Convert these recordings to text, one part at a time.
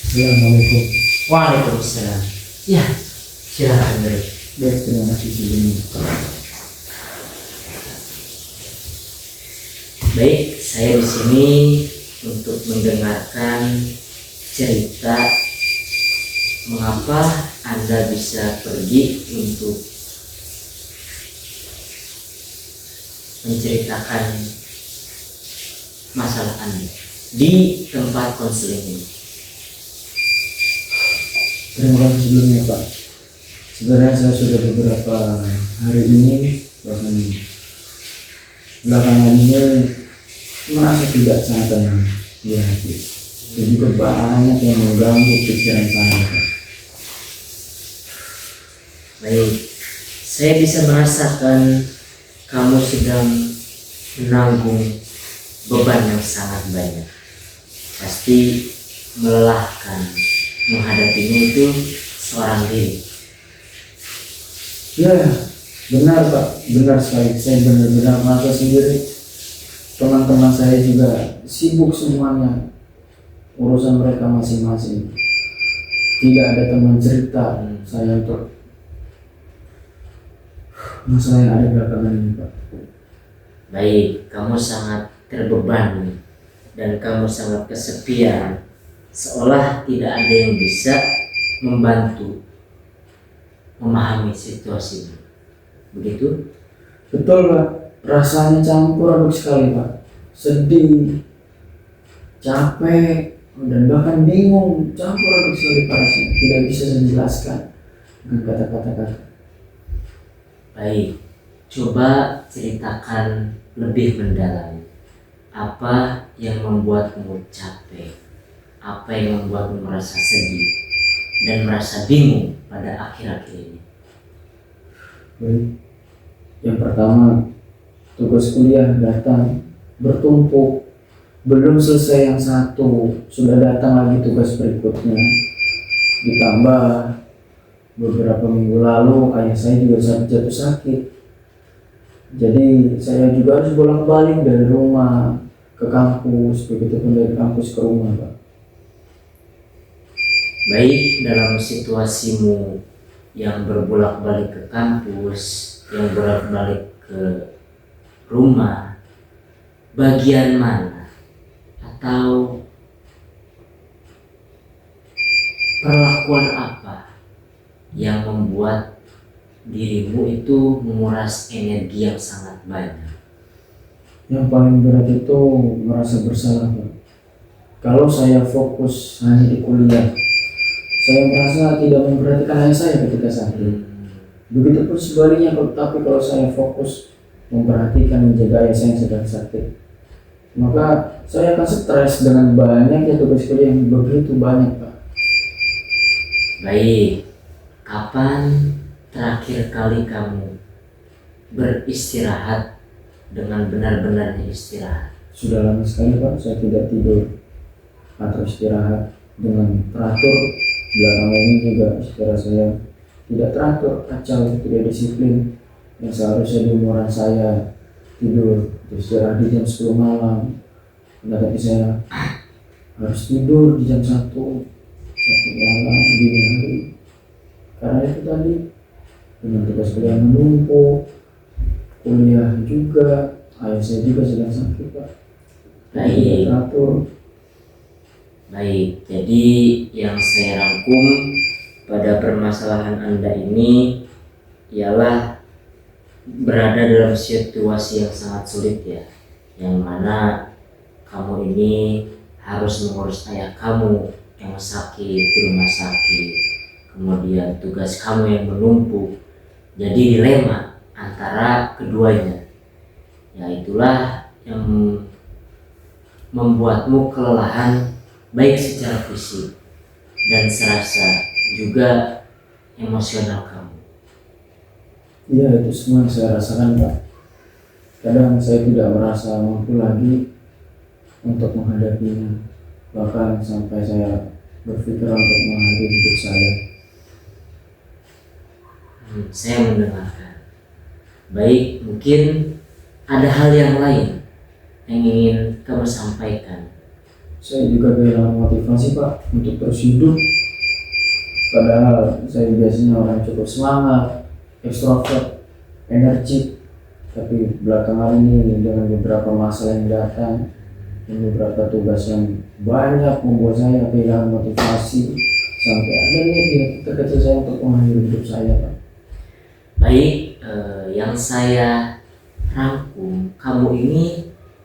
Assalamualaikum. Waalaikumsalam. Ya, silakan Bro. Baik, terima kasih sebelumnya. Baik, saya di sini untuk mendengarkan cerita mengapa Anda bisa pergi untuk menceritakan masalah Anda di tempat konseling ini. Terima kasih sebelumnya Pak. Sebenarnya saya sudah beberapa hari ini, bahkan belakangan ini merasa tidak sangat tenang di hati. Dan juga banyak yang mengganggu pikiran saya Pak. Baik, saya bisa merasakan kamu sedang menanggung beban yang sangat banyak. Pasti melelahkan menghadapinya itu seorang diri. Ya, benar Pak, benar sekali. Saya benar-benar merasa sendiri. Teman-teman saya juga sibuk semuanya, urusan mereka masing-masing. Tidak ada teman cerita saya untuk masalah yang ada belakangan ini Pak. Baik, kamu sangat terbebani dan kamu sangat kesepian, seolah tidak ada yang bisa membantu memahami situasimu. Begitu? Betul Pak, rasanya campur aduk sekali Pak. Sedih, capek, dan bahkan bingung. Campur aduk sekali Pak rasanya. Tidak bisa saya jelaskan dengan kata-kata. Baik, coba ceritakan lebih mendalam. Apa yang membuatmu capek? Apa yang membuatmu merasa sedih dan merasa bingung pada akhir-akhir ini? Baik. Yang pertama, tugas kuliah datang bertumpuk. Belum selesai yang satu, sudah datang lagi tugas berikutnya. Ditambah beberapa minggu lalu ayah saya juga jatuh sakit. Jadi saya juga harus bolak-balik dari rumah ke kampus, begitupun dari kampus ke rumah Pak. Baik, dalam situasimu yang berbolak-balik ke kampus, yang bolak-balik ke rumah, bagian mana atau perlakuan apa yang membuat dirimu itu menguras energi yang sangat banyak? Yang paling berat itu merasa bersalah Pak. Kalau saya fokus hanya di kuliah, saya merasa tidak memperhatikan ayah saya ketika sakit. Begitupun sebaliknya, tapi kalau saya fokus memperhatikan menjaga ayah saya yang sedang sakit, maka saya akan stres dengan banyaknya tugas kuliah yang begitu banyak Pak. Baik, kapan terakhir kali kamu beristirahat dengan benar-benar istirahat? Sudah lama sekali Pak, saya tidak tidur atau istirahat dengan teratur. Belakangan ini juga istirahat saya tidak teratur, kacau, tidak disiplin. Yang seharusnya di umuran saya tidur istirahat di jam 10 malam, tapi saya harus tidur di jam 1 malam dini hari. Karena itu tadi, dengan tugas kuliah menumpuk, kuliah juga, ayah saya juga sedang sakit Pak. Baik. Teratur. Baik, jadi yang saya rangkum pada permasalahan Anda ini ialah berada dalam situasi yang sangat sulit ya, yang mana kamu ini harus mengurus ayah kamu yang sakit di rumah sakit, kemudian tugas kamu yang menumpuk, jadi dilema antara keduanya. Ya, itulah yang membuatmu kelelahan baik secara fisik dan serasa juga emosional kamu. Iya, itu semua yang saya rasakan Pak. Kadang saya tidak merasa mampu lagi untuk menghadapinya, bahkan sampai saya berpikir untuk mengakhiri hidup saya. Saya mendengarkan. Baik, mungkin ada hal yang lain yang ingin kamu sampaikan saya juga kehilangan motivasi Pak untuk terus hidup. Padahal saya biasanya orang cukup semangat, ekstrovert, energik. Tapi belakangan ini dengan beberapa masalah yang datang dan beberapa tugas yang banyak membuat saya kehilangan motivasi sampai ada nih terkecil saya untuk mengakhiri hidup saya Pak. Baik, yang saya rangkum, kamu ini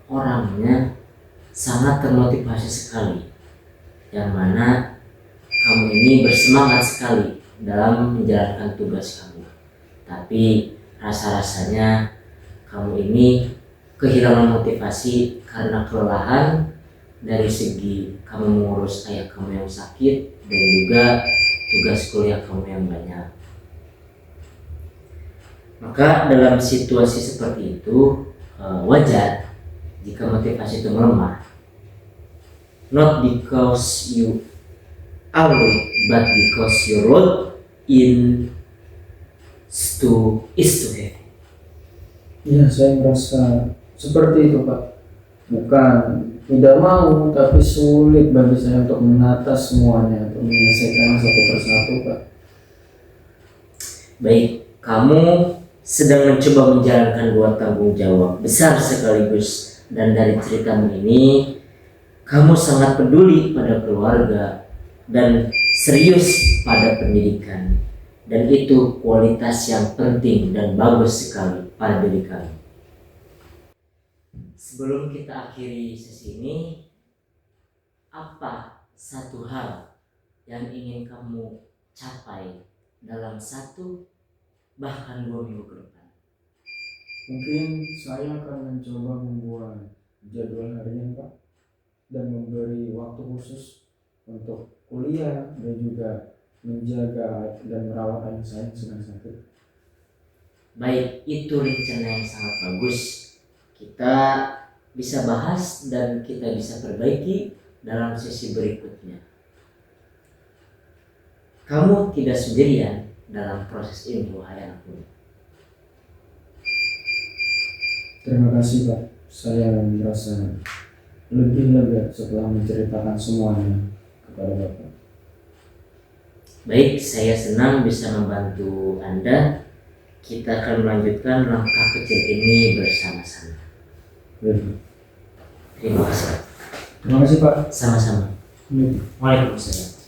orangnya sangat termotivasi sekali, yang mana kamu ini bersemangat sekali dalam menjalankan tugas kamu. Tapi rasa-rasanya kamu ini kehilangan motivasi karena kelelahan dari segi kamu mengurus ayah kamu yang sakit dan juga tugas kuliah kamu yang banyak. Maka dalam situasi seperti itu wajar jika motivasi itu melemah. Not because you are weak, but because your road is too heavy. Iya, saya merasa seperti itu Pak. Bukan tidak mau, tapi sulit bagi saya untuk menata semuanya, untuk menyelesaikannya satu persatu Pak. Baik, kamu sedang mencoba menjalankan dua tanggung jawab besar sekaligus, dan dari ceritamu ini kamu sangat peduli pada keluarga dan serius pada pendidikan, dan itu kualitas yang penting dan bagus sekali pada diri kamu. Sebelum kita akhiri sesi ini, apa satu hal yang ingin kamu capai dalam 1 bahkan 2 minggu ke depan? Mungkin saya akan mencoba membuat jadwal harian Pak, dan memberi waktu khusus untuk kuliah dan juga menjaga dan merawat ayah saya yang sedang sakit. Baik, itu rencana yang sangat bagus. Kita bisa bahas dan kita bisa perbaiki dalam sesi berikutnya. Kamu tidak sendirian dalam proses ini, wahai anakku. Terima kasih Pak, saya merasa lebih lega setelah menceritakan semuanya kepada Bapak. Baik, saya senang bisa membantu Anda. Kita akan melanjutkan langkah kecil ini bersama-sama. Terima kasih. Terima kasih Pak. Sama-sama. Waalaikumsalam.